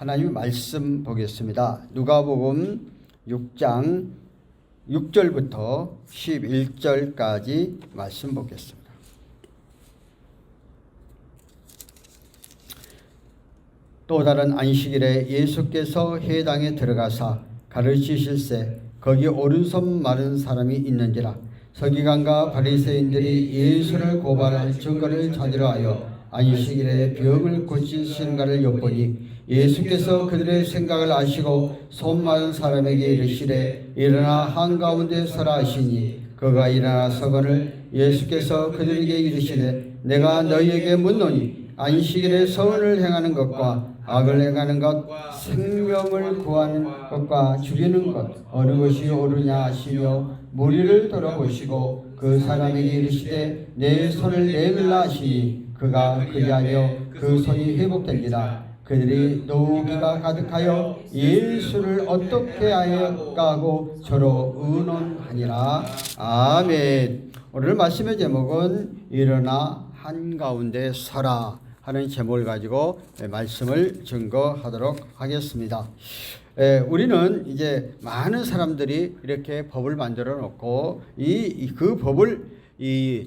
하나님의 말씀 보겠습니다. 누가복음 6장 6절부터 11절까지 말씀 보겠습니다. 또 다른 안식일에 예수께서 회당에 들어가사 가르치실세 거기 오른손 마른 사람이 있는지라. 서기관과 바리새인들이 예수를 고발할 증거를 찾으려 하여 안식일에 병을 고치시는가를 엿보니 예수께서 그들의 생각을 아시고 손 마른 사람에게 이르시되 일어나 한가운데 서라 하시니 그가 일어나 서거늘 예수께서 그들에게 이르시되 내가 너희에게 묻노니 안식일에 선을 행하는 것과 악을 행하는 것, 생명을 구하는 것과 죽이는 것 어느 것이 옳으냐 하시며 무리를 돌아보시고 그 사람에게 이르시되 내 손을 내밀라 하시니 그가 그리하여 그 손이 회복되니라. 그들이 노기가 가득하여 예수를 어떻게 하였까 하고 서로 의논하니라. 아멘. 오늘 말씀의 제목은 일어나 한가운데 서라 하는 제목을 가지고 말씀을 증거하도록 하겠습니다. 우리는 이제 많은 사람들이 이렇게 법을 만들어 놓고 그 법을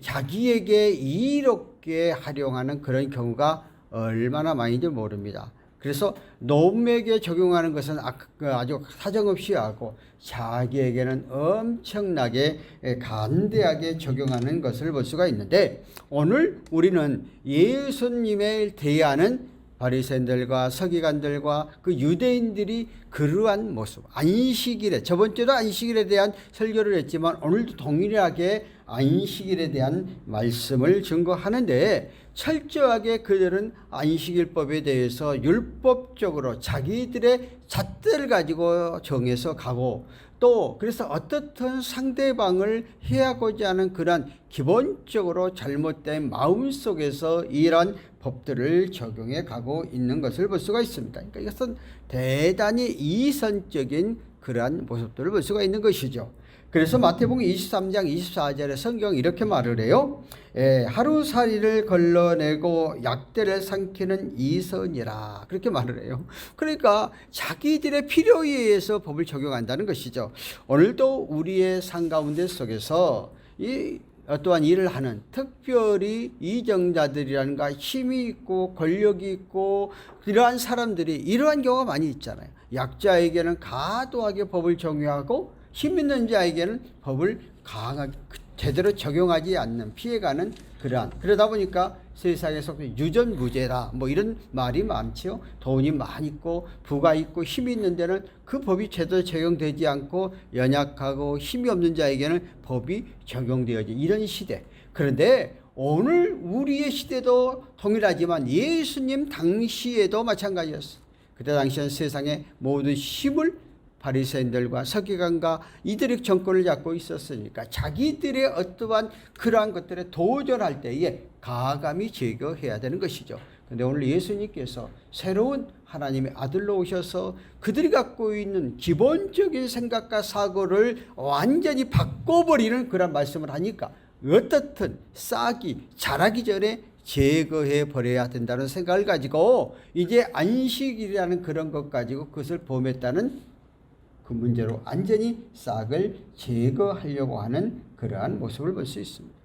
자기에게 이롭게 활용하는 그런 경우가 얼마나 많은지 모릅니다. 그래서 놈에게 적용하는 것은 아주 사정없이 하고 자기에게는 엄청나게 간대하게 적용하는 것을 볼 수가 있는데, 오늘 우리는 예수님을 대하는 바리새인들과 서기관들과 그 유대인들이 그러한 모습, 안식일에, 저번 주도 안식일에 대한 설교를 했지만 오늘도 동일하게 안식일에 대한 말씀을 증거하는데, 철저하게 그들은 안식일법에 대해서 율법적으로 자기들의 잣대를 가지고 정해서 가고, 또 그래서 어떻든 상대방을 해하고자 하는 그런 기본적으로 잘못된 마음속에서 이러한 법들을 적용해 가고 있는 것을 볼 수가 있습니다. 그러니까 이것은 대단히 이선적인 그러한 모습들을 볼 수가 있는 것이죠. 그래서 마태복음 23장 24절에 성경 이렇게 말을 해요. 하루살이를 걸러내고 약대를 삼키는 이선이라, 그렇게 말을 해요. 그러니까 자기들의 필요에 의해서 법을 적용한다는 것이죠. 오늘도 우리의 삶 가운데 속에서 이 어떠한 일을 하는, 특별히 이정자들이라는가 힘이 있고 권력이 있고 이러한 사람들이 이러한 경우가 많이 있잖아요. 약자에게는 가도하게 법을 적용하고 힘 있는 자에게는 법을 강하게 제대로 적용하지 않는, 피해가는 그러다 보니까 세상에서 유전무죄다 뭐 이런 말이 많지요. 돈이 많이 있고 부가 있고 힘이 있는 데는 그 법이 제대로 적용되지 않고 연약하고 힘이 없는 자에게는 법이 적용되어지, 이런 시대. 그런데 오늘 우리의 시대도 동일하지만 예수님 당시에도 마찬가지였어요. 그때 당시에는 세상의 모든 힘을 바리새인들과 서기관과 이들이 정권을 잡고 있었으니까 자기들의 어떠한 그러한 것들에 도전할 때에 가감히 제거해야 되는 것이죠. 그런데 오늘 예수님께서 새로운 하나님의 아들로 오셔서 그들이 갖고 있는 기본적인 생각과 사고를 완전히 바꿔버리는 그런 말씀을 하니까 어떻든 싹이 자라기 전에 제거해 버려야 된다는 생각을 가지고 이제 안식일이라는 그런 것 가지고 그것을 범했다는 그 문제로 완전히 싹을 제거하려고 하는 그러한 모습을 볼 수 있습니다.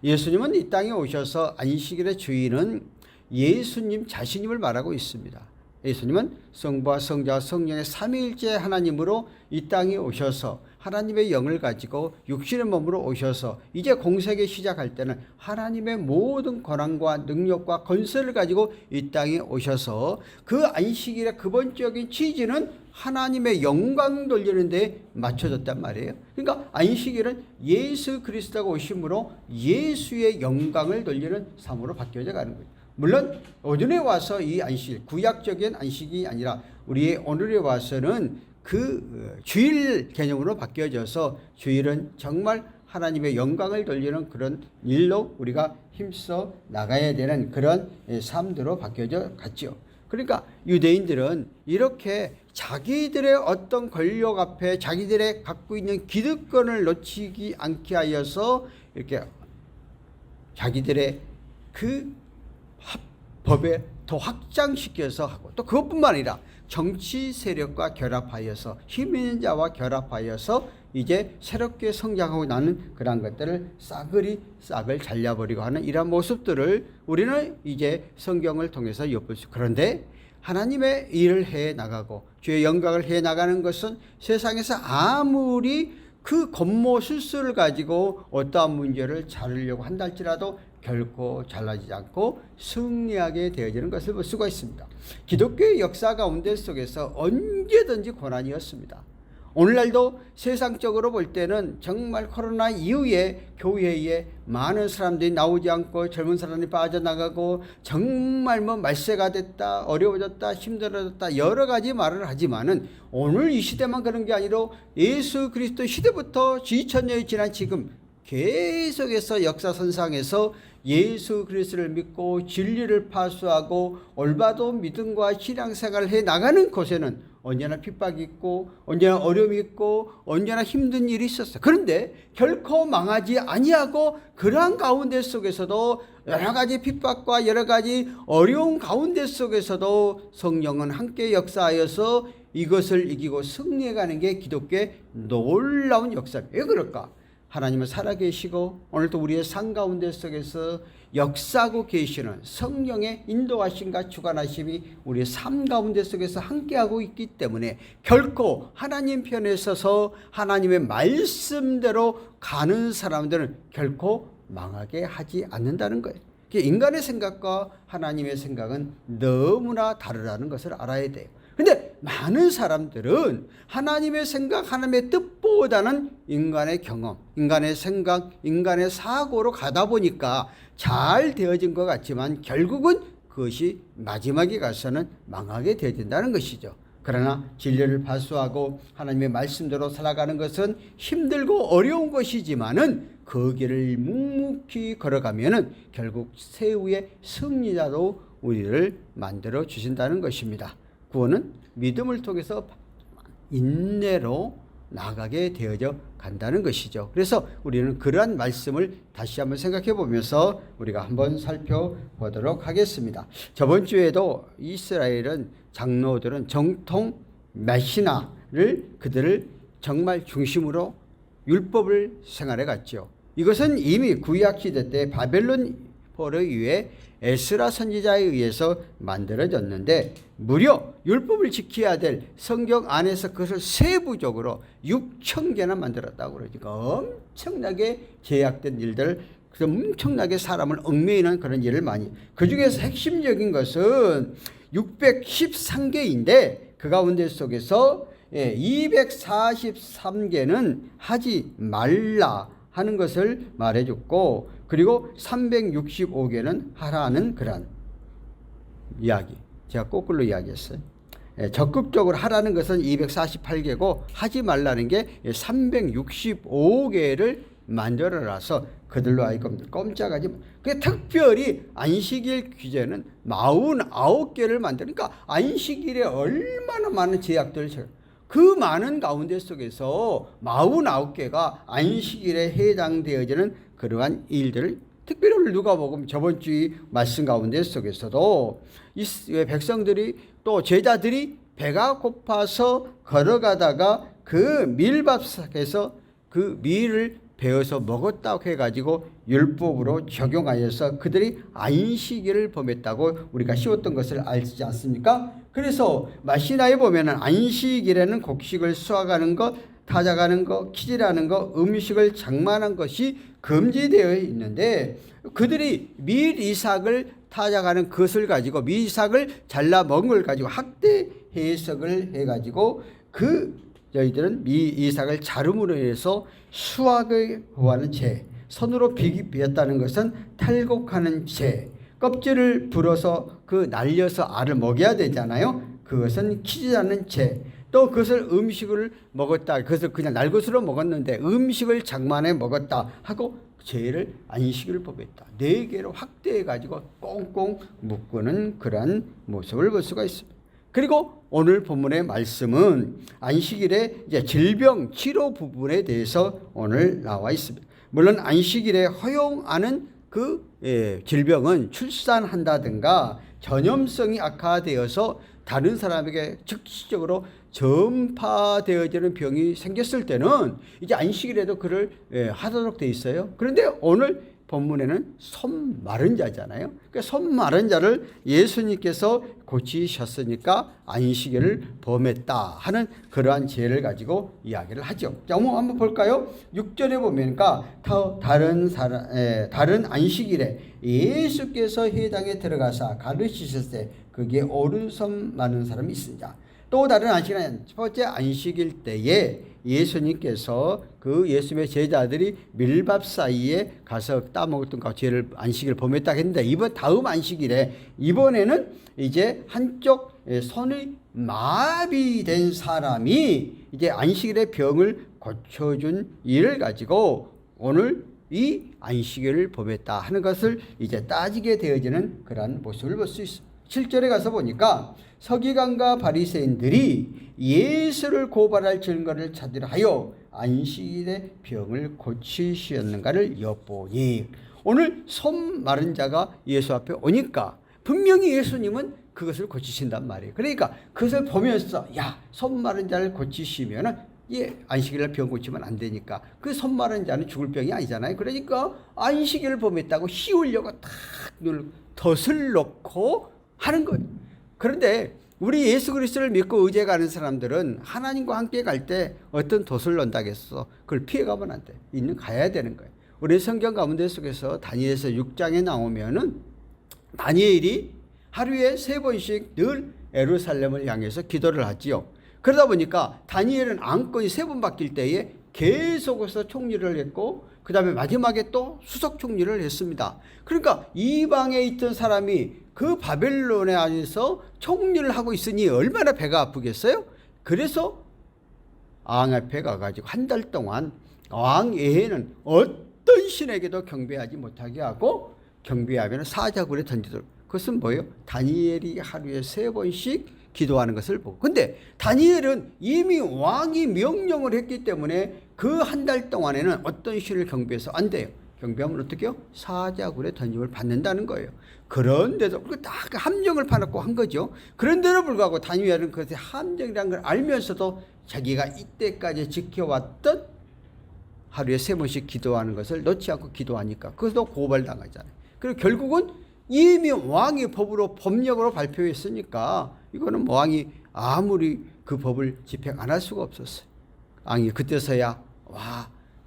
예수님은 이 땅에 오셔서 안식일의 주인은 예수님 자신임을 말하고 있습니다. 예수님은 성부와 성자와 성령의 삼위일체 하나님으로 이 땅에 오셔서 하나님의 영을 가지고 육신의 몸으로 오셔서 이제 공생에 시작할 때는 하나님의 모든 권한과 능력과 건설을 가지고 이 땅에 오셔서 그 안식일의 기본적인 취지는 하나님의 영광 돌리는 데 맞춰졌단 말이에요. 그러니까 안식일은 예수 그리스도가 오심으로 예수의 영광을 돌리는 삶으로 바뀌어져 가는 거예요. 물론 오늘에 와서 이 안식, 구약적인 안식이 아니라 우리의 오늘에 와서는 그 주일 개념으로 바뀌어져서 주일은 정말 하나님의 영광을 돌리는 그런 일로 우리가 힘써 나가야 되는 그런 삶으로 바뀌어져 갔죠. 그러니까 유대인들은 이렇게 자기들의 어떤 권력 앞에 자기들의 갖고 있는 기득권을 놓치지 않게 하여서 이렇게 자기들의 그 법에 더 확장시켜서 하고, 또 그것뿐만 아니라 정치 세력과 결합하여서 힘 있는 자와 결합하여서 이제 새롭게 성장하고 나는 그런 것들을 싹을 잘라버리고 하는 이런 모습들을 우리는 이제 성경을 통해서 엿볼 수. 그런데 하나님의 일을 해 나가고 주의 영광을 해 나가는 것은 세상에서 아무리 그 겉모 실수를 가지고 어떠한 문제를 자르려고 한다 할지라도 결코 잘나지지 않고 승리하게 되어지는 것을 볼 수가 있습니다. 기독교의 역사 가운데 속에서 언제든지 고난이었습니다. 오늘날도 세상적으로 볼 때는 정말 코로나 이후에 교회에 많은 사람들이 나오지 않고 젊은 사람이 빠져나가고 정말 말세가 됐다, 어려워졌다, 힘들어졌다 여러 가지 말을 하지만은 오늘 이 시대만 그런 게 아니라 예수 그리스도 시대부터 2000년이 지난 지금 계속해서 역사선상에서 예수 그리스도를 믿고 진리를 파수하고 올바른 믿음과 신앙생활을 해 나가는 곳에는 언제나 핍박이 있고 언제나 어려움이 있고 언제나 힘든 일이 있었어요. 그런데 결코 망하지 아니하고 그러한 가운데 속에서도 여러 가지 핍박과 여러 가지 어려운 가운데 속에서도 성령은 함께 역사하여서 이것을 이기고 승리해가는 게 기독교의 놀라운 역사입니다. 왜 그럴까? 하나님은 살아계시고 오늘도 우리의 삶 가운데 속에서 역사하고 계시는 성령의 인도하심과 주관하심이 우리의 삶 가운데 속에서 함께하고 있기 때문에 결코 하나님 편에 서서 하나님의 말씀대로 가는 사람들은 결코 망하게 하지 않는다는 거예요. 인간의 생각과 하나님의 생각은 너무나 다르다는 것을 알아야 돼요. 근데 많은 사람들은 하나님의 생각, 하나님의 뜻보다는 인간의 경험, 인간의 생각, 인간의 사고로 가다 보니까 잘 되어진 것 같지만 결국은 그것이 마지막에 가서는 망하게 되어진다는 것이죠. 그러나 진리를 발수하고 하나님의 말씀대로 살아가는 것은 힘들고 어려운 것이지만은 그 길을 묵묵히 걸어가면은 결국 최후의 승리자로 우리를 만들어 주신다는 것입니다. 구원은 믿음을 통해서 인내로 나가게 되어져 간다는 것이죠. 그래서 우리는 그러한 말씀을 다시 한번 생각해 보면서 우리가 한번 살펴보도록 하겠습니다. 저번 주에도 이스라엘은 장로들은 정통 메시나를 그들을 정말 중심으로 율법을 생활해 갔죠. 이것은 이미 구약 시대 때 바벨론 포로에 의해 에스라 선지자에 의해서 만들어졌는데 무려 율법을 지켜야 될 성경 안에서 그것을 세부적으로 6,000개나 만들었다고 그러니까 엄청나게 제약된 일들, 엄청나게 사람을 얽매이는 그런 일을 많이. 그 중에서 핵심적인 것은 613개인데 그 가운데 속에서 243개는 하지 말라 하는 것을 말해줬고, 그리고 365개는 하라는 그런 이야기. 제가 거꾸로 이야기했어요. 적극적으로 하라는 것은 248개고 하지 말라는 게 365개를 만들어놔서 그들로 하여금 꼼짝하지. 그 특별히 안식일 규제는 49개를 만드니까 안식일에 얼마나 많은 제약들을, 그 많은 가운데 속에서 49개가 안식일에 해당되어지는 그러한 일들을, 특별히 오늘 누가복음 저번 주 말씀 가운데 속에서도 이 백성들이 또 제자들이 배가 고파서 걸어가다가 그 밀밥상에서 그 밀을 베어서 먹었다고 해가지고 율법으로 적용하여서 그들이 안식일을 범했다고 우리가 씌웠던 것을 알지 않습니까? 그래서 마시나에 보면은 안식일에는 곡식을 수확하는 것, 타작하는 것, 키질하는 것, 음식을 장만한 것이 금지되어 있는데 그들이 밀 이삭을 타작하는 것을 가지고 밀 이삭을 잘라 먹은 걸 가지고 학대 해석을 해가지고 저희들은 밀 이삭을 자름으로 해서 수확을 구하는 죄, 손으로 비었다는 것은 탈곡하는 죄, 껍질을 불어서 날려서 알을 먹여야 되잖아요. 그것은 키지하는 죄. 또 그것을 음식을 먹었다. 그것을 그냥 날것으로 먹었는데 음식을 장만해 먹었다 하고 죄를 안식일을 범했다. 4개로 확대해가지고 꽁꽁 묶는 그러한 모습을 볼 수가 있습니다. 그리고 오늘 본문의 말씀은 안식일의 이제 질병 치료 부분에 대해서 오늘 나와 있습니다. 물론 안식일에 허용하는 질병은 출산한다든가 전염성이 악화되어서 다른 사람에게 즉시적으로 전파되어지는 병이 생겼을 때는 이제 안식일에도 그를 하도록 돼 있어요. 그런데 오늘 본문에는 손 마른 자잖아요. 그러니까 손 마른 자를 예수님께서 고치셨으니까 안식일을 범했다 하는 그러한 죄를 가지고 이야기를 하죠. 자, 한번 볼까요? 6절에 보니까 다른 안식일에 예수께서 회당에 들어가사 가르치실 때 거기에 오른손 마른 사람이 있으니라. 또 다른 안식일은 첫 번째 안식일 때에 예수님께서 그 예수님의 제자들이 밀밥 사이에 가서 따먹었던 그 죄를 안식일을 범했다 했는데 다음 안식일에 이번에는 이제 한쪽 손이 마비된 사람이 이제 안식일의 병을 고쳐준 일을 가지고 오늘 이 안식일을 범했다 하는 것을 이제 따지게 되어지는 그러한 모습을 볼 수 있습니다. 7절에 가서 보니까 서기관과 바리새인들이 예수를 고발할 증거를 찾으려 하여 안식일의 병을 고치시었는가를 엿보니, 오늘 손 마른 자가 예수 앞에 오니까 분명히 예수님은 그것을 고치신단 말이에요. 그러니까 그것을 보면서 손 마른 자를 고치시면은 안식일날 병 고치면 안 되니까 그 손 마른 자는 죽을 병이 아니잖아요. 그러니까 안식일을 범했다고 씌우려고 탁 덫을 놓고 하는 거예요. 그런데 우리 예수 그리스도를 믿고 의지해가는 사람들은 하나님과 함께 갈 때 어떤 덫을 넣는다겠어. 그걸 피해가면 안 돼. 가야 되는 거예요. 우리 성경 가운데 속에서 다니엘서 6장에 나오면은 다니엘이 하루에 3번씩 늘 예루살렘을 향해서 기도를 하지요. 그러다 보니까 다니엘은 안건이 3번 바뀔 때에 계속해서 총리를 했고 그 다음에 마지막에 또 수석 총리를 했습니다. 그러니까 이방에 있던 사람이 그 바벨론에 안에서 총리를 하고 있으니 얼마나 배가 아프겠어요? 그래서 왕 앞에 가가지고 한 달 동안 왕 외에는 어떤 신에게도 경배하지 못하게 하고 경배하면 사자굴에 던지도록. 그것은 뭐예요? 다니엘이 하루에 3번씩 기도하는 것을 보고. 근데 다니엘은 이미 왕이 명령을 했기 때문에 그 한 달 동안에는 어떤 신을 경배해서 안 돼요. 경배하면 어떻게 해요? 사자굴에 던짐을 받는다는 거예요. 그런데도 다 함정을 파놓고 한 거죠. 그런데도 불구하고 다니엘은 그것의 함정이라는 걸 알면서도 자기가 이때까지 지켜왔던 하루에 3번씩 기도하는 것을 놓지 않고 기도하니까 그것도 고발당하잖아요. 그리고 결국은 이미 왕이 법령으로 발표했으니까 이거는 왕이 아무리 그 법을 집행 안 할 수가 없었어요. 왕이 그때서야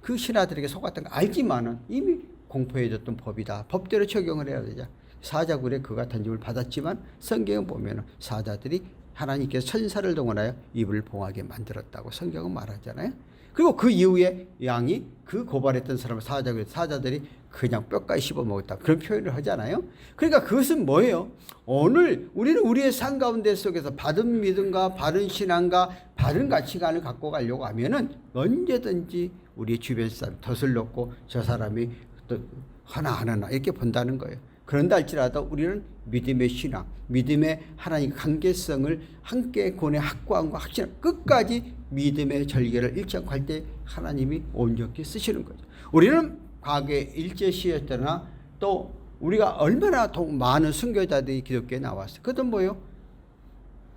그 신하들에게 속았던 거 알지만은 이미 공포해졌던 법이다. 법대로 적용을 해야 되자. 사자굴에 그가 던짐을 받았지만 성경에 보면은 사자들이 하나님께서 천사를 동원하여 입을 봉하게 만들었다고 성경은 말하잖아요. 그리고 그 이후에 양이 그 고발했던 사자들이 그냥 뼈까지 씹어먹었다. 그런 표현을 하잖아요. 그러니까 그것은 뭐예요? 오늘 우리는 우리의 삶 가운데 속에서 바른 믿음과 바른 신앙과 바른 가치관을 갖고 가려고 하면은 언제든지 우리 주변 사람 덫을 놓고 저 사람이 또 하나하나 이렇게 본다는 거예요. 그런다 할지라도 우리는 믿음의 신앙, 믿음의 하나님 관계성을 함께 권해 확고함과 확신, 끝까지 믿음의 절개를 일정할 때 하나님이 온전히 쓰시는 거죠. 우리는 과거에 일제시대 때나 또 우리가 얼마나 많은 순교자들이 기독교에 나왔어요. 그것도 뭐예요?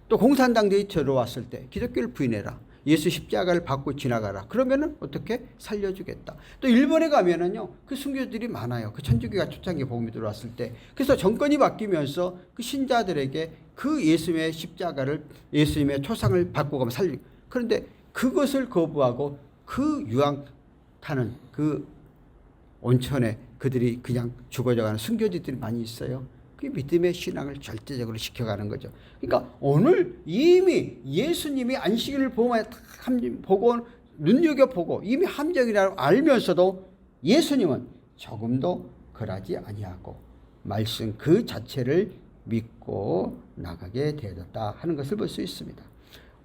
또 공산당들이 들어왔을 때 기독교를 부인해라. 예수 십자가를 받고 지나가라. 그러면은 어떻게 살려주겠다. 또 일본에 가면은요, 그 순교들이 많아요. 그 천주교가 초창기 복음이 들어왔을 때. 그래서 정권이 바뀌면서 그 신자들에게 그 예수님의 십자가를, 예수님의 초상을 받고 가면 살리고. 그런데 그것을 거부하고 그 유황 타는 그 온천에 그들이 그냥 죽어져가는 순교지들이 많이 있어요. 그 믿음의 신앙을 절대적으로 지켜가는 거죠. 그러니까 오늘 이미 예수님이 안식일을 보고 눈여겨보고 이미 함정이라고 알면서도 예수님은 조금도 그러지 아니하고 말씀 그 자체를 믿고 나가게 되었다 하는 것을 볼 수 있습니다.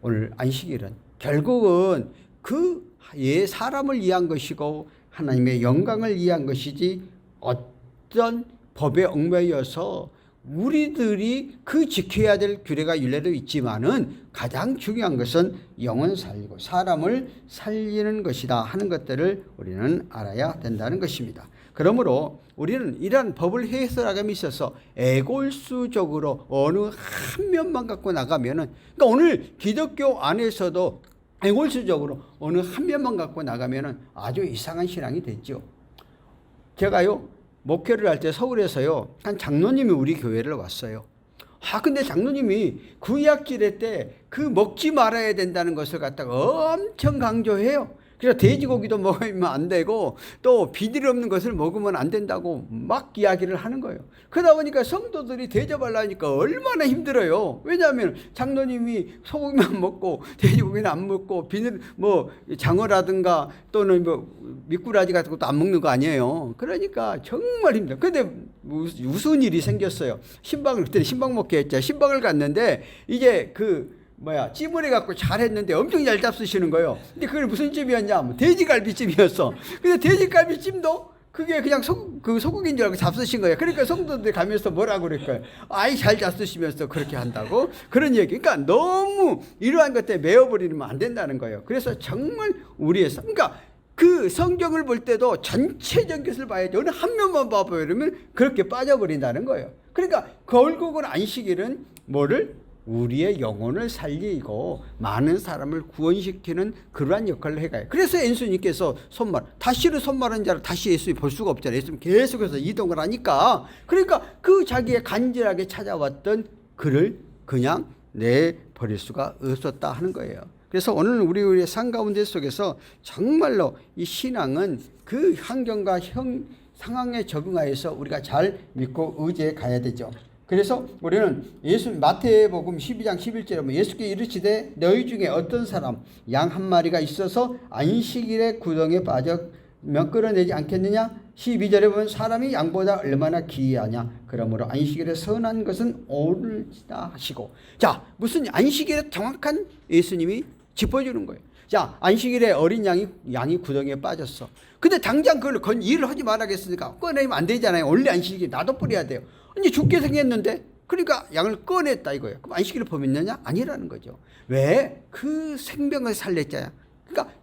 오늘 안식일은 결국은 그 사람을 위한 것이고 하나님의 영광을 위한 것이지 어떤 법에 얽매여서 우리들이 그 지켜야 될 규례가 율례도 있지만은 가장 중요한 것은 영혼 살리고 사람을 살리는 것이다 하는 것들을 우리는 알아야 된다는 것입니다. 그러므로 우리는 이러한 법을 해설하감에 있어서 에골수적으로 어느 한 면만 갖고 나가면은, 그러니까 오늘 기독교 안에서도 에골수적으로 어느 한 면만 갖고 나가면은 아주 이상한 신앙이 됐죠. 제가요, 목회를 할 때 서울에서요, 한 장로님이 우리 교회를 왔어요. 근데 장로님이 구약시대 때 그 먹지 말아야 된다는 것을 갖다가 엄청 강조해요. 그래서 돼지고기도 먹으면 안 되고 또 비늘 없는 것을 먹으면 안 된다고 막 이야기를 하는 거예요. 그러다 보니까 성도들이 대접하려니까 얼마나 힘들어요. 왜냐하면 장로님이 소고기만 먹고 돼지고기는 안 먹고 비늘 뭐 장어라든가 또는 뭐 미꾸라지 같은 것도 안 먹는 거 아니에요. 그러니까 정말 힘들어요. 근데 무슨 일이 생겼어요. 그때 신방 목회했죠. 신방을 갔는데 이제 찜을 해갖고 잘했는데 엄청 잘 잡수시는 거예요. 근데 그게 무슨 찜이었냐? 돼지갈비찜이었어. 근데 돼지갈비찜도 그게 그냥 소고기인 줄 알고 잡수신 거예요. 그러니까 성도들이 가면서 뭐라고 그럴까요? 잘 잡수시면서 그렇게 한다고? 그런 얘기. 그러니까 너무 이러한 것에 매어버리면 안 된다는 거예요. 그래서 정말 그러니까 그 성경을 볼 때도 전체적인 것을 봐야지 어느 한 면만 봐봐요. 이러면 그렇게 빠져버린다는 거예요. 그러니까 결국은 안식일은 우리의 영혼을 살리고 많은 사람을 구원시키는 그러한 역할을 해가요. 그래서 예수님께서 다시는 손마른 자를 다시 예수님 볼 수가 없잖아요. 예수님 계속해서 이동을 하니까. 그러니까 그 자기의 간절하게 찾아왔던 그를 그냥 내버릴 수가 없었다 하는 거예요. 그래서 오늘 우리의 삶 가운데 속에서 정말로 이 신앙은 그 환경과 상황에 적응하여서 우리가 잘 믿고 의지해 가야 되죠. 그래서 우리는 마태복음 12장 11절에 보면 예수께 이르시되 너희 중에 어떤 사람 양 한 마리가 있어서 안식일에 구덩이에 빠져면 끌어내지 않겠느냐. 12절에 보면 사람이 양보다 얼마나 귀하냐. 그러므로 안식일에 선한 것은 옳으시다 하시고. 자, 무슨 안식일에 정확한 예수님이 짚어주는 거예요. 자, 안식일에 어린 양이 구덩이에 빠졌어. 근데 당장 그걸 일을 하지 말아야겠으니까 꺼내면 안 되잖아요. 원래 안식일에 놔둬버려야 돼요. 이제 죽게 생겼는데, 그러니까 양을 꺼냈다 이거예요. 그럼 안식일을 범했느냐? 아니라는 거죠. 왜? 그 생명을 살렸잖아요. 그러니까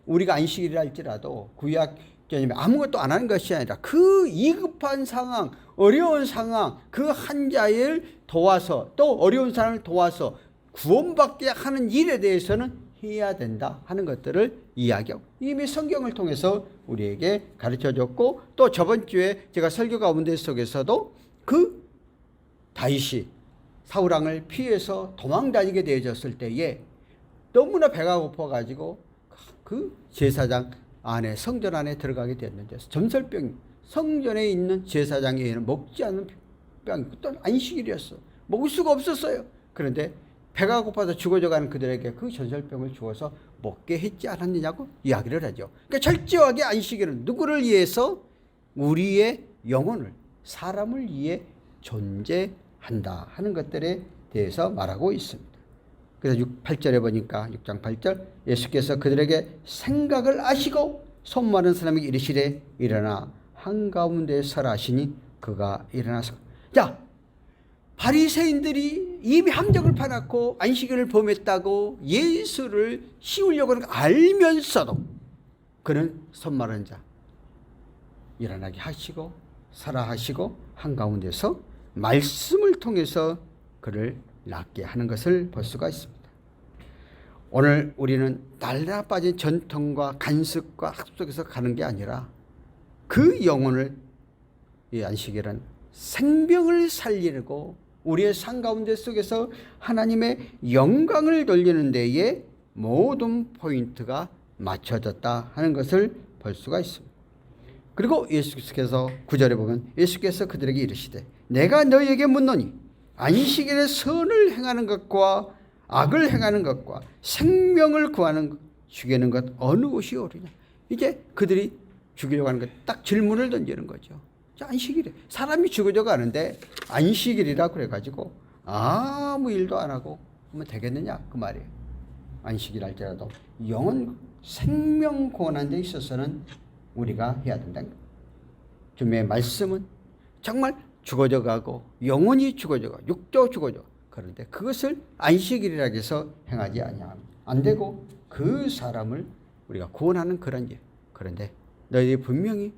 우리가 안식일이라 할지라도 구약전에 아무것도 안 하는 것이 아니라 그 위급한 상황, 어려운 상황, 그 환자를 도와서 또 어려운 사람을 도와서 구원받게 하는 일에 대해서는 해야 된다 하는 것들을 이야기하고 이미 성경을 통해서 우리에게 가르쳐줬고, 또 저번 주에 제가 설교 가운데 속에서도 그 다윗이 사울왕을 피해서 도망다니게 되어졌을 때에 너무나 배가 고파가지고 그 제사장 안에 성전 안에 들어가게 됐는데 점설병, 성전에 있는 제사장에는 먹지 않는 병이 또 안식일이었어. 먹을 수가 없었어요. 그런데 배가 고파서 죽어져가는 그들에게 그 전설병을 주어서 먹게 했지 않았느냐고 이야기를 하죠. 그러니까 철저하게 안식일은 누구를 위해서? 우리의 영혼을, 사람을 위해 존재한다 하는 것들에 대해서 말하고 있습니다. 그래서 8절에 보니까 6장 8절 예수께서 그들에게 생각을 아시고 손 마른 사람에게 이르시되 일어나 한가운데 서라 하시니 그가 일어나서. 자, 바리새인들이 이미 함정을 파놓고 안식일을 범했다고 예수를 씌우려고 하는 거 알면서도 그는 손 마른 자 일어나게 하시고 서라 하시고 한가운데서 말씀을 통해서 그를 낫게 하는 것을 볼 수가 있습니다. 오늘 우리는 날라 빠진 전통과 간습과 학습 속에서 가는 게 아니라 그 영혼을, 이 안식일은 생명을 살리고 우리의 삶 가운데 속에서 하나님의 영광을 돌리는 데에 모든 포인트가 맞춰졌다 하는 것을 볼 수가 있습니다. 그리고 예수께서 9절에 보면 예수께서 그들에게 이르시되 내가 너희에게 묻노니 안식일에 선을 행하는 것과 악을 행하는 것과 생명을 구하는 죽이는 것 어느 것이 옳으냐. 이제 그들이 죽이려고 하는 것 딱 질문을 던지는 거죠. 안식일에 사람이 죽어져 가는데 안식일이라 그래가지고 아무 일도 안 하고 하면 되겠느냐 그 말이에요. 안식일 할지라도 영혼 생명 구원하는 데 있어서는 우리가 해야 된다는 거예요. 주님의 말씀은 정말 죽어져 가고 영혼이 죽어져 가고 육도 죽어져. 그런데 그것을 안식일이라고 해서 행하지 아니하면 안 되고 그 사람을 우리가 구원하는 그런 일. 그런데 너희들이 분명히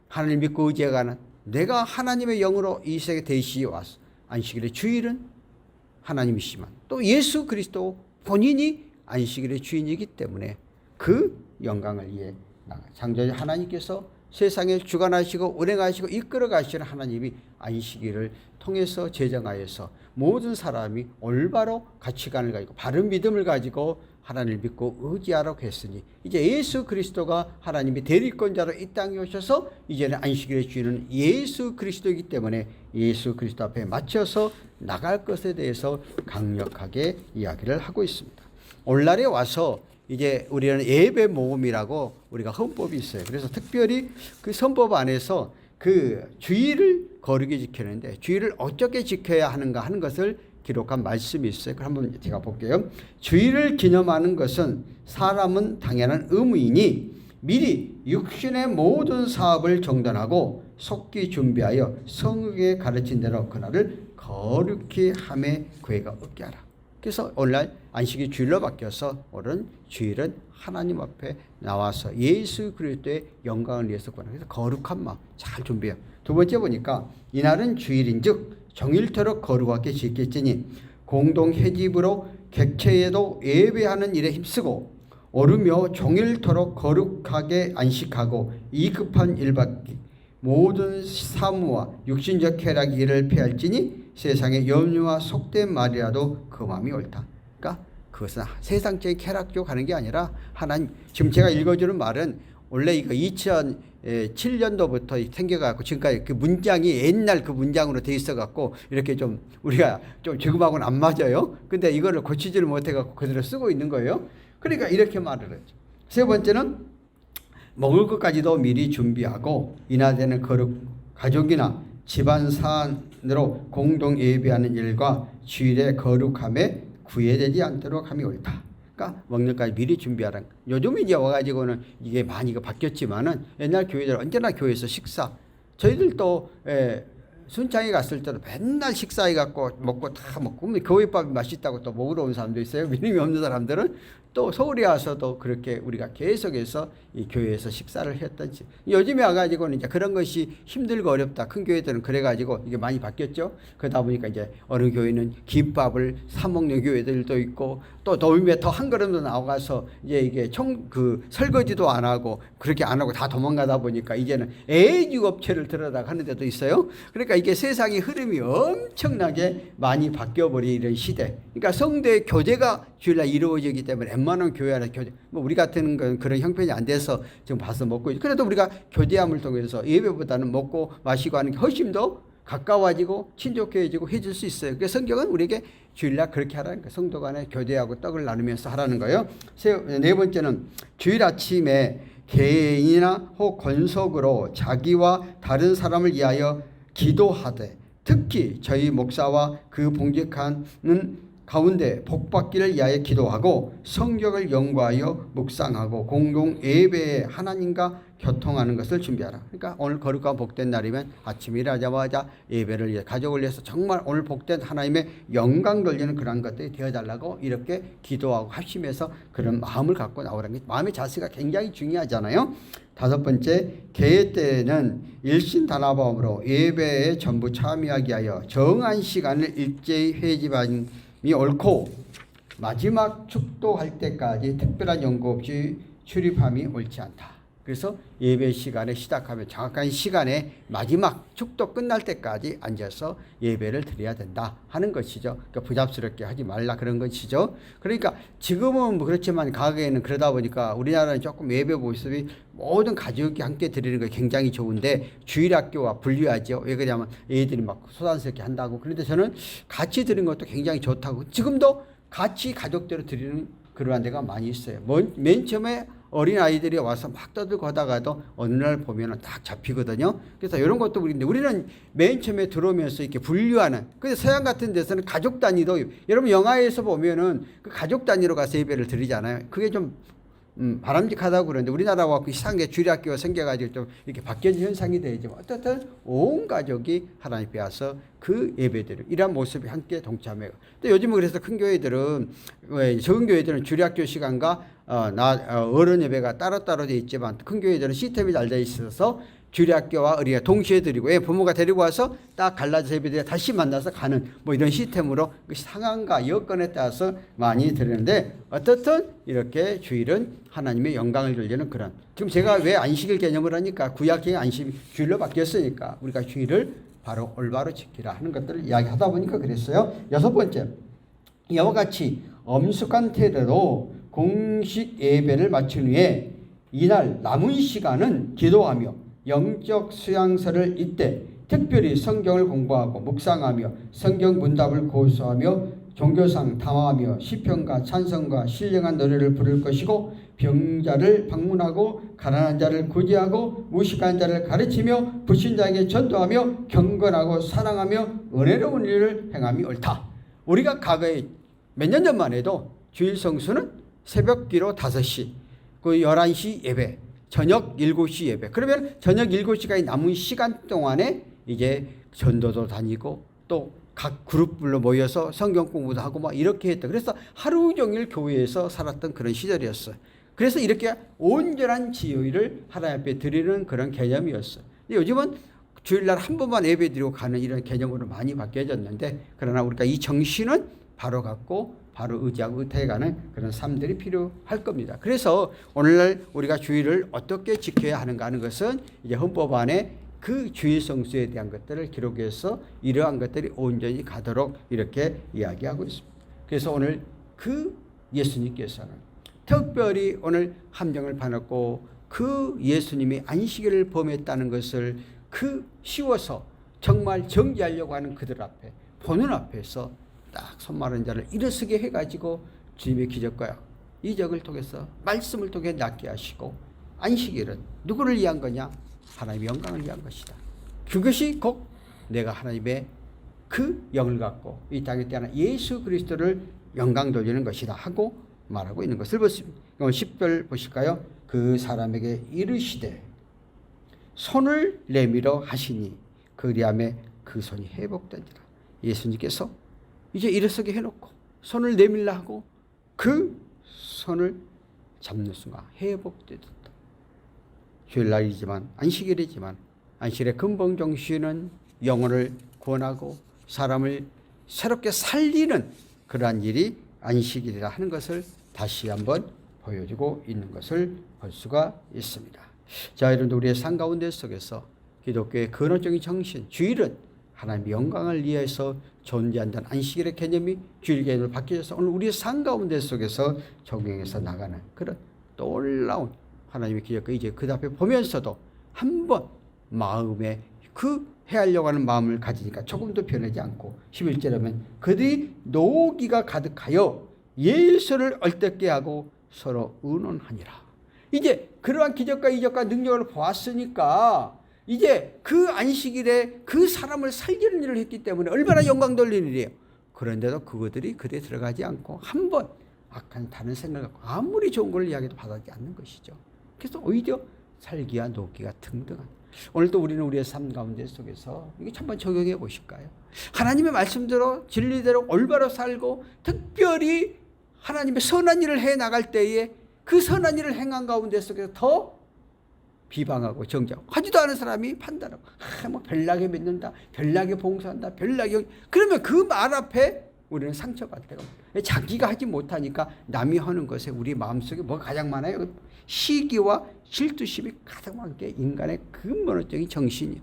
하나님 믿고 의지해가는 내가 하나님의 영으로 이 세계 대시에 와서 안식일의 주일은 하나님이시지만 또 예수 그리스도 본인이 안식일의 주인이기 때문에 그 영광을 위해 창조주 하나님께서 세상에 주관하시고 운행하시고 이끌어 가시는 하나님이 안식일을 통해서 제정하여서 모든 사람이 올바로 가치관을 가지고 바른 믿음을 가지고 하나님을 믿고 의지하라고 했으니 이제 예수 그리스도가 하나님의 대리권자로 이 땅에 오셔서 이제는 안식일의 주인은 예수 그리스도이기 때문에 예수 그리스도 앞에 맞춰서 나갈 것에 대해서 강력하게 이야기를 하고 있습니다. 오늘날에 와서 이제 우리는 예배 모금이라고 우리가 헌법이 있어요. 그래서 특별히 그 헌법 안에서 그 주일을 거룩히 지키는데 주일을 어떻게 지켜야 하는가 하는 것을 기록한 말씀이 있어요. 그럼 한번 제가 볼게요. 주일을 기념하는 것은 사람은 당연한 의무이니 미리 육신의 모든 사업을 정돈하고 속기 준비하여 성경에 가르친 대로 그날을 거룩히 함에 괴가 없게 하라. 그래서 오늘날 안식이 주일로 바뀌어서 오늘 주일은 하나님 앞에 나와서 예수 그리스도의 영광을 위해서 그래서 거룩한 마음 잘 준비해요. 두 번째 보니까 이날은 주일인즉 정일토록 거룩하게 지켰으니 공동 회집으로 객체에도 예배하는 일에 힘쓰고 오르며 종일토록 거룩하게 안식하고 이 급한 일밖에 모든 사무와 육신적 쾌락이 이를 피할지니 세상의 염려와 속된 말이라도 그 마음이 옳다. 그러니까 그것은 세상적인 쾌락적으로 가는 게 아니라 하나님 지금 제가 읽어주는 말은 원래 이거 2007년도부터 생겨갖고 지금까지 그 문장이 옛날 그 문장으로 돼 있어갖고 이렇게 좀 우리가 좀 지금하고는 안 맞아요. 근데 이거를 고치지를 못해갖고 그대로 쓰고 있는 거예요. 그러니까 이렇게 말을 하죠. 세 번째는 먹을 것까지도 미리 준비하고 이날에는 거룩 가족이나 집안 사안으로 공동 예배하는 일과 주일의 거룩함에 구애되지 않도록 함이 옳다. 그러니까 먹는 것까지 미리 준비하라. 요즘 이제 와가지고는 이게 많이 바뀌었지만은 옛날 교회들 언제나 교회에서 식사 저희들도 순창에 갔을 때도 맨날 식사해 갖고 먹고 다 먹고 교회밥이 맛있다고 또 먹으러 온 사람도 있어요. 믿음이 없는 사람들은 또 서울에 와서도 그렇게 우리가 계속해서 이 교회에서 식사를 했던지 요즘에 와가지고는 이제 그런 것이 힘들고 어렵다. 큰 교회들은 그래가지고 이게 많이 바뀌었죠. 그러다 보니까 이제 어느 교회는 김밥을 사 먹는 교회들도 있고 또 도움에 더 한 걸음 더 나와가서 이제 이게 그 설거지도 안 하고 그렇게 안 하고 다 도망가다 보니까 이제는 애육업체를 들여다가 하는 데도 있어요. 그러니까 이게 세상의 흐름이 엄청나게 많이 바뀌어버린 이런 시대. 그러니까 성도의 교제가 주일날 이루어지기 때문에 웬만한 교회 안에 교제, 뭐 우리 같은 건 그런 형편이 안 돼서 지금 봐서 먹고 있죠. 그래도 우리가 교제함을 통해서 예배보다는 먹고 마시고 하는 게 훨씬 더 가까워지고 친족해지고 해줄 수 있어요. 그래서 성경은 우리에게 주일날 그렇게 하라는 거예요. 성도 간에 교제하고 떡을 나누면서 하라는 거예요. 네 번째는 주일 아침에 개인이나 혹 권속으로 자기와 다른 사람을 위하여 기도하되 특히 저희 목사와 그 봉직하는 가운데 복받기를 위하여 기도하고 성경을 연구하여 묵상하고 공동 예배에 하나님과 교통하는 것을 준비하라. 그러니까 오늘 거룩한 복된 날이면 아침에 일어나자마자 예배를 위해 가족을 위해서 정말 오늘 복된 하나님의 영광 돌리는 그런 것들이 되어달라고 이렇게 기도하고 합심해서 그런 마음을 갖고 나오라는 게 마음의 자세가 굉장히 중요하잖아요. 다섯 번째, 개회 때는 일신단합함으로 예배에 전부 참여하게 하여 정한 시간을 일제히 회집하는 이 옳고 마지막 축도할 때까지 특별한 연구 없이 출입함이 옳지 않다. 그래서 예배 시간에 시작하면 정확한 시간에 마지막 축도 끝날 때까지 앉아서 예배를 드려야 된다 하는 것이죠. 그러니까 부잡스럽게 하지 말라 그런 것이죠. 그러니까 지금은 뭐 그렇지만 과거에는 그러다 보니까 우리나라는 조금 예배 모습이 모든 가족이 함께 드리는 게 굉장히 좋은데 주일학교와 분류하죠. 왜 그러냐면 애들이 막 소란스럽게 한다고. 그런데 저는 같이 드리는 것도 굉장히 좋다고. 지금도 같이 가족대로 드리는 그러한 데가 많이 있어요. 맨 처음에 어린아이들이 와서 막 떠들고 하다가도 어느 날 보면 딱 잡히거든요. 그래서 이런 것도 우리는 맨 처음에 들어오면서 이렇게 분류하는. 근데 서양 같은 데서는 가족 단위도, 여러분 영화에서 보면은 그 가족 단위로 가서 예배를 드리잖아요. 그게 좀 바람직하다고 그러는데 우리나라와 이상하게 주일학교가 생겨가지고 좀 이렇게 바뀌는 현상이 되지만 어떻든 온 가족이 하나님 앞에 와서 그 예배들을 이런 모습이 함께 동참해요. 또 요즘은 그래서 큰 교회들은 적은 교회들은 주일학교 시간과 어른 예배가 따로따로 되어 있지만 큰 교회들은 시스템이 잘 되어 있어서 주일학교와 어린이가 동시에 드리고 부모가 데리고 와서 딱 갈라져서 예배드려 다시 만나서 가는 뭐 이런 시스템으로 그 상황과 여건에 따라서 많이 드리는데 어떻든 이렇게 주일은 하나님의 영광을 돌리는 그런 지금 제가 왜 안식일 개념을 하니까 구약의 안식 주일로 바뀌었으니까 우리가 주일을 바로 올바로 지키라 하는 것들을 이야기하다 보니까 그랬어요. 여섯 번째, 이와 같이 엄숙한 태도로 공식 예배를 마친 후에 이날 남은 시간은 기도하며 영적 수양서를 읽되 특별히 성경을 공부하고 묵상하며 성경 문답을 고수하며 종교상 탐하며 시편과 찬송과 신령한 노래를 부를 것이고 병자를 방문하고 가난한 자를 구제하고 무식한 자를 가르치며 불신자에게 전도하며 경건하고 사랑하며 은혜로운 일을 행함이 옳다. 우리가 과거에 몇 년 전만 해도 주일 성수는 새벽 기도 5시, 그 11시 예배, 저녁 7시 예배. 그러면 저녁 7시까지 남은 시간 동안에 이제 전도도 다니고 또 각 그룹별로 모여서 성경 공부도 하고 막 이렇게 했다. 그래서 하루 종일 교회에서 살았던 그런 시절이었어요. 그래서 이렇게 온전한 지요일을 하나님 앞에 드리는 그런 개념이었어요. 근데 요즘은 주일날 한 번만 예배 드리고 가는 이런 개념으로 많이 바뀌어졌는데 그러나 우리가 이 정신은 바로 갖고 바로 의지하고 의탁해가는 그런 삶들이 필요할 겁니다. 그래서 오늘날 우리가 주일을 어떻게 지켜야 하는가 하는 것은 이제 헌법 안에 그 주일 성수에 대한 것들을 기록해서 이러한 것들이 온전히 가도록 이렇게 이야기하고 있습니다. 그래서 오늘 그 예수님께서는 특별히 오늘 함정을 받았고 그 예수님이 안식일을 범했다는 것을 그 쉬워서 정말 정죄하려고 하는 그들 앞에 보는 앞에서 딱 손마른 자를 일어서게 해가지고 주님의 기적과 이적을 통해서 말씀을 통해 낫게 하시고 안식일은 누구를 위한 거냐? 하나님의 영광을 위한 것이다. 그것이 곧 내가 하나님의 그 영을 갖고 이 땅에 태어난 예수 그리스도를 영광 돌리는 것이다 하고 말하고 있는 것을 보십니다. 10절 보실까요? 그 사람에게 이르시되 손을 내밀어 하시니 그리함에 그 손이 회복되니라. 예수님께서 이제 일어서게 해놓고 손을 내밀라 하고 그 손을 잡는 순간 회복되었다. 주일날이지만 안식일이지만 안식일의 근본 정신은 영혼을 구원하고 사람을 새롭게 살리는 그러한 일이 안식일이라 하는 것을 다시 한번 보여주고 있는 것을 볼 수가 있습니다. 자, 여러분들 우리의 삶 가운데 속에서 기독교의 근원적인 정신, 주일은 하나님의 영광을 위해서 존재한다는 안식일의 개념이 주일 개념으로 바뀌어서 오늘 우리의 삶 가운데 속에서 적용해서 나가는 그런 놀라운 하나님의 기적과 이제 그 앞에 보면서도 한번 마음에 그 해하려고 하는 마음을 가지니까 조금도 변하지 않고 11절에 보면 그들이 노기가 가득하여 예수를 얼떨게 하고 서로 의논하니라. 이제 그러한 기적과 이적과 능력을 보았으니까 이제 그 안식일에 그 사람을 살리는 일을 했기 때문에 얼마나 영광 돌리는 일이에요. 그런데도 그들이 그에 들어가지 않고 한번 악한 다른 생각을 갖고 아무리 좋은 걸 이야기도 받아들이지 않는 것이죠. 그래서 오히려 살기와 녹기가 등등한 오늘도 우리는 우리의 삶 가운데 속에서 이게 한번 적용해 보실까요? 하나님의 말씀대로 진리대로 올바로 살고 특별히 하나님의 선한 일을 해 나갈 때에 그 선한 일을 행한 가운데 속에서 더 비방하고 정죄하고 하지도 않은 사람이 판단하고 뭐 별나게 믿는다, 별나게 봉사한다, 별나게 그러면 그 말 앞에 우리는 상처받을 때가 자기가 하지 못하니까 남이 하는 것에 우리 마음속에 뭐가 가장 많아요? 시기와 질투심이 가장 많은 게 인간의 근본적인 정신이에요.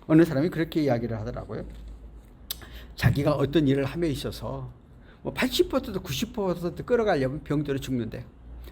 어느 사람이 그렇게 이야기를 하더라고요. 자기가 어떤 일을 함에 있어서 뭐 80%도 90% 끌어가려면 병들어 죽는데요.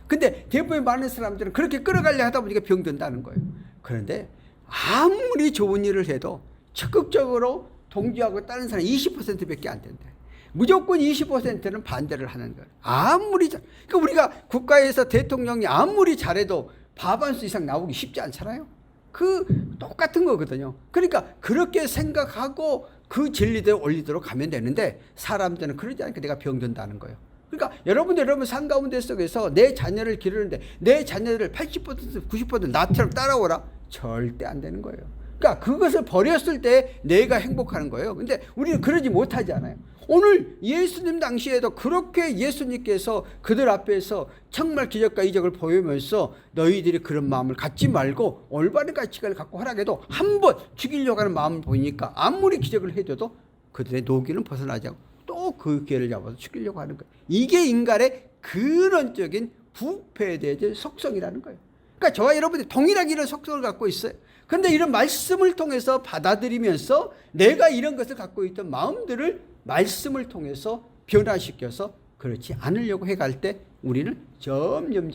근데 대부분 많은 사람들은 그렇게 끌어가려 하다 보니까 병든다는 거예요. 그런데 아무리 좋은 일을 해도 적극적으로 동조하고 다른 사람 20%밖에 안 된대. 무조건 20%는 반대를 하는 거예요. 아무리 그러니까 우리가 국가에서 대통령이 아무리 잘해도 과반수 이상 나오기 쉽지 않잖아요. 그 똑같은 거거든요. 그러니까 그렇게 생각하고 그 진리대로 올리도록 하면 되는데 사람들은 그러지 않으니까 내가 병든다는 거예요. 그러니까 여러분 삶 가운데 속에서 내 자녀를 기르는데 내 자녀들을 80% 90% 나처럼 따라오라 절대 안 되는 거예요. 그러니까 그것을 버렸을 때 내가 행복하는 거예요. 근데 우리는 그러지 못하지 않아요. 오늘 예수님 당시에도 그렇게 예수님께서 그들 앞에서 정말 기적과 이적을 보이면서 너희들이 그런 마음을 갖지 말고 올바른 가치관을 갖고 하라게도 한번 죽이려고 하는 마음을 보이니까 아무리 기적을 해줘도 그들의 노기는 벗어나지 않고 또 그 기회를 잡아서 죽이려고 하는 거예요. 이게 인간의 근원적인 부패대의 속성이라는 거예요. 그러니까 저와 여러분들이 동일하게 이런 속성을 갖고 있어요. 그런데 이런 말씀을 통해서 받아들이면서 내가 이런 것을 갖고 있던 마음들을 말씀을 통해서 변화시켜서 그렇지 않으려고 해갈 때 우리는 점점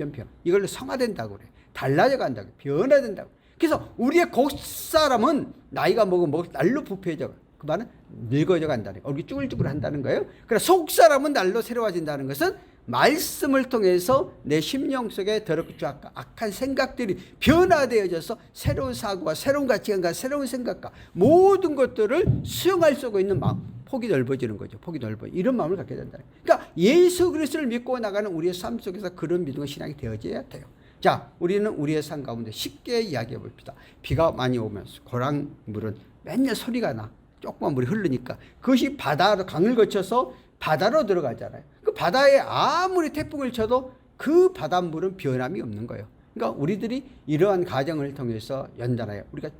이걸로 성화된다고 그래. 달라져 간다고, 변화된다고. 그래서 우리의 겉사람은 나이가 먹으면 날로 부패해져. 그 말은 늙어져 간다는 거예요. 얼굴이 쭈글쭈글 한다는 거예요. 그러나 속사람은 날로 새로워진다는 것은 말씀을 통해서 내 심령 속에 더럽고 악한 생각들이 변화되어져서 새로운 사고와 새로운 가치관과 새로운 생각과 모든 것들을 수용할 수 있는 마음, 폭이 넓어지는 거죠. 폭이 넓어지는 이런 마음을 갖게 된다. 그러니까 예수 그리스도를 믿고 나가는 우리의 삶 속에서 그런 믿음의 신앙이 되어져야 돼요. 자, 우리는 우리의 삶 가운데 쉽게 이야기해 봅시다. 비가 많이 오면서 고랑물은 맨날 소리가 나. 조그만 물이 흐르니까 그것이 바다로 강을 거쳐서 바다로 들어가잖아요. 그 바다에 아무리 태풍을 쳐도 그 바닷물은 변함이 없는 거예요. 그러니까 우리들이 이러한 과정을 통해서 연단하여 우리가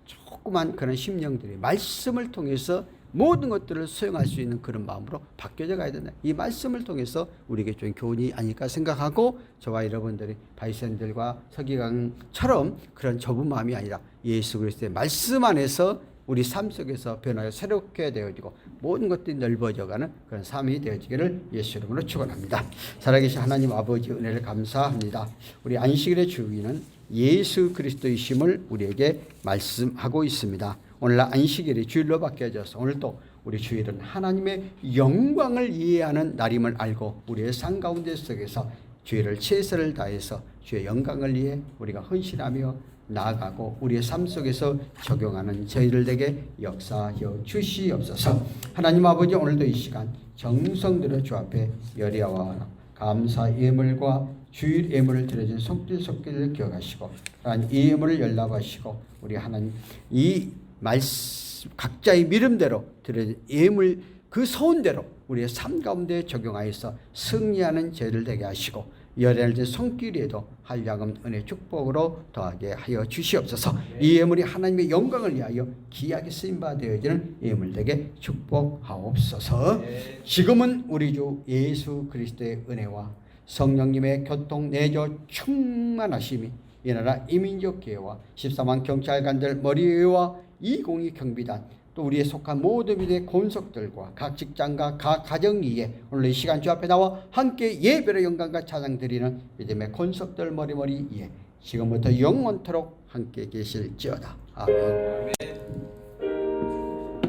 조그만 그런 심령들이 말씀을 통해서 모든 것들을 수용할 수 있는 그런 마음으로 바뀌어져 가야 된다. 이 말씀을 통해서 우리에게 좀 교훈이 아닐까 생각하고 저와 여러분들이 바리새인들과 서기관처럼 그런 좁은 마음이 아니라 예수 그리스도의 말씀 안에서 우리 삶 속에서 변화가 새롭게 되어지고 모든 것들이 넓어져가는 그런 삶이 되어지기를 예수 이름으로 축원합니다. 살아계신 하나님 아버지 은혜를 감사합니다. 우리 안식일의 주기는 예수 그리스도이심을 우리에게 말씀하고 있습니다. 오늘 안식일이 주일로 바뀌어져서 오늘 또 우리 주일은 하나님의 영광을 이해하는 날임을 알고 우리의 삶 가운데 속에서 주일을 최선을 다해서 주의 영광을 위해 우리가 헌신하며 나아가고 우리의 삶 속에서 적용하는 저희들 에게 역사하여 주시옵소서. 하나님 아버지 오늘도 이 시간 정성 들여 주 앞에 열의와 감사 예물과 주일 예물을 드려진 손길을 기억하시고 이 예물을 연락하시고 우리 하나님 이 말씀 각자의 믿음대로 드려진 예물 그 소원대로 우리의 삶 가운데 적용하여서 승리하는 저희들 되게 하시고 열애를 손길에도 한량음 은혜 축복으로 더하게 하여 주시옵소서. 이 예물이 하나님의 영광을 위하여 귀하게 쓰임받아 되어지는 예물 되게 축복하옵소서. 지금은 우리 주 예수 그리스도의 은혜와 성령님의 교통 내조 충만하심이 이 나라 이민족 교회와 14만 경찰관들 머리와 202 경비단 또 우리에 속한 모든 믿음의 권속들과 각 직장과 각 가정 위에 오늘 이 시간 주 앞에 나와 함께 예배로 영광과 찬양 드리는 믿음의 권속들 머리 위에 지금부터 영원토록 함께 계실지어다. 아멘.